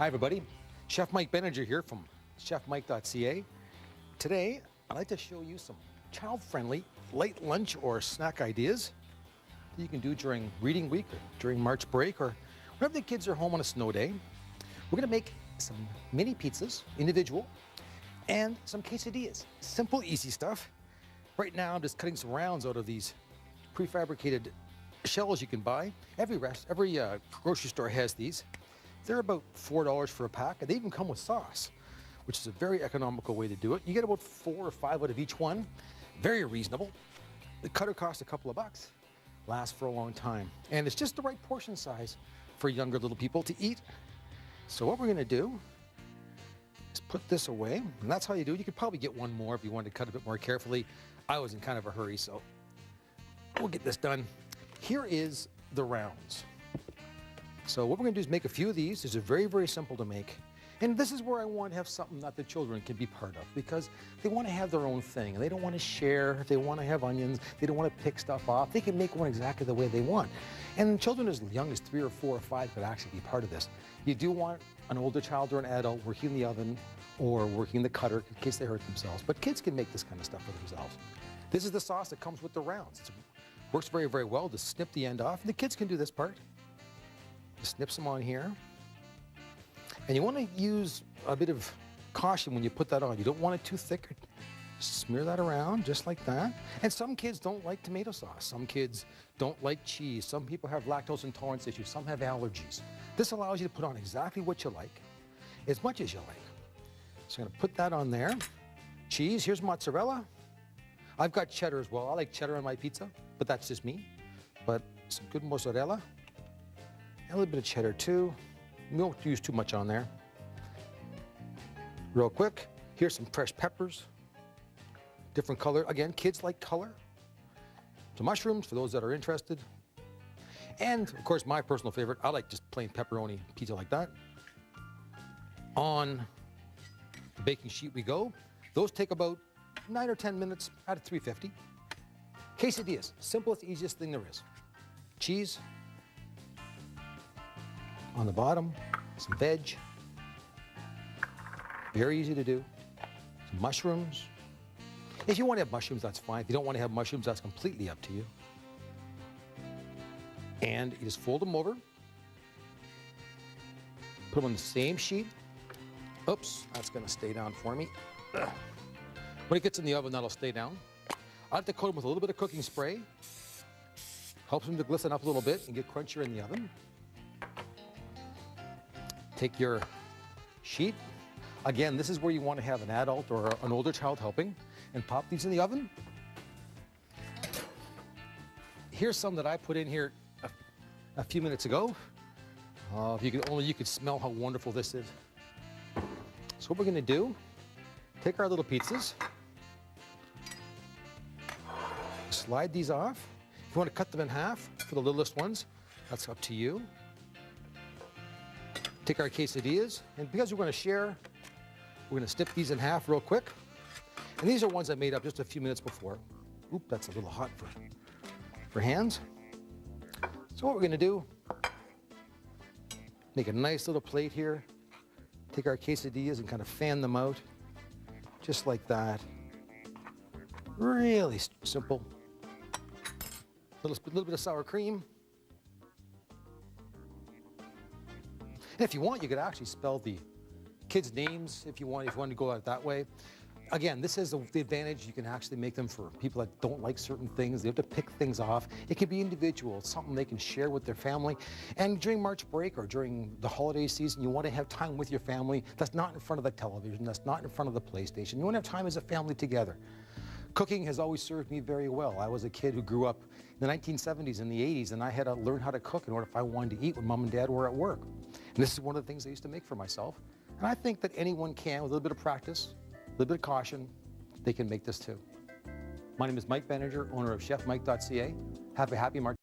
Hi everybody, Chef Mike here from chefmike.ca. Today, I'd like to show you some child-friendly late lunch or snack ideas that you can do during reading week or during March break or whenever the kids are home on a snow day. We're gonna make some mini pizzas, individual, and some quesidillas. Simple, easy stuff. Right now, I'm just cutting some rounds out of these prefabricated shells you can buy. Every grocery store has these. They're about $4 for a pack, and they even come with sauce, which is a very economical way to do it. You get about 4 or 5 out of each one. Very reasonable. The cutter costs a couple of bucks. Lasts for a long time. And it's just the right portion size for younger little people to eat. So what we're gonna do is put this away, and that's how you do it. You could probably get one more if you wanted to cut a bit more carefully. I was in kind of a hurry, so we'll get this done. Here is the rounds. So what we're gonna do is make a few of these. These are very, very simple to make. And this is where I want to have something that the children can be part of, because they want to have their own thing and they don't want to share. They want to have onions. They don't want to pick stuff off. They can make one exactly the way they want. And children as young as 3 or 4 or 5 could actually be part of this. You do want an older child or an adult working in the oven or working in the cutter in case they hurt themselves. But kids can make this kind of stuff for themselves. This is the sauce that comes with the rounds. It works very, very well to snip the end off. And the kids can do this part. Just snip some on here. And you want to use a bit of caution when you put that on. You don't want it too thick. Smear that around just like that. And some kids don't like tomato sauce. Some kids don't like cheese. Some people have lactose intolerance issues. Some have allergies. This allows you to put on exactly what you like, as much as you like. So I'm going to put that on there. Cheese, here's mozzarella. I've got cheddar as well. I like cheddar on my pizza, but that's just me. But some good mozzarella. And a little bit of cheddar too. We don't use too much on there. Real quick, here's some fresh peppers. Different color. Again, kids like color. Some mushrooms for those that are interested. And of course, my personal favorite, I like just plain pepperoni pizza like that. On the baking sheet we go. Those take about 9 or 10 minutes at 350. Quesadillas, simplest, easiest thing there is. Cheese. On the bottom, some veg. Very easy to do. Some mushrooms. If you want to have mushrooms, that's fine. If you don't want to have mushrooms, that's completely up to you. And you just fold them over. Put them on the same sheet. Oops, that's going to stay down for me. Ugh. When it gets in the oven, that'll stay down. I like to coat them with a little bit of cooking spray. Helps them to glisten up a little bit and get crunchier in the oven. Take your sheet. Again, this is where you want to have an adult or an older child helping, and pop these in the oven. Here's some that I put in here a few minutes ago. If you could only you could smell how wonderful this is. So what we're going to do, take our little pizzas, slide these off. If you want to cut them in half for the littlest ones, that's up to you. Take our quesadillas, and because we're going to share, we're going to snip these in half real quick. And these are ones I made up just a few minutes before. Oop, that's a little hot for hands. So what we're going to do, make a nice little plate here. Take our quesadillas and kind of fan them out, just like that. Really simple. Little bit of sour cream. And if you want, you could actually spell the kids' names if you want to go out that way. Again, this is the advantage. You can actually make them for people that don't like certain things. They have to pick things off. It can be individual. It's something they can share with their family. And during March break or during the holiday season, you want to have time with your family that's not in front of the television, that's not in front of the PlayStation. You want to have time as a family together. Cooking has always served me very well. I was a kid who grew up in the 1970s and the 80s, and I had to learn how to cook in order if I wanted to eat when mom and dad were at work. And this is one of the things I used to make for myself. And I think that anyone can, with a little bit of practice, a little bit of caution, they can make this too. My name is Mike Benninger, owner of chefmike.ca. Have a happy March.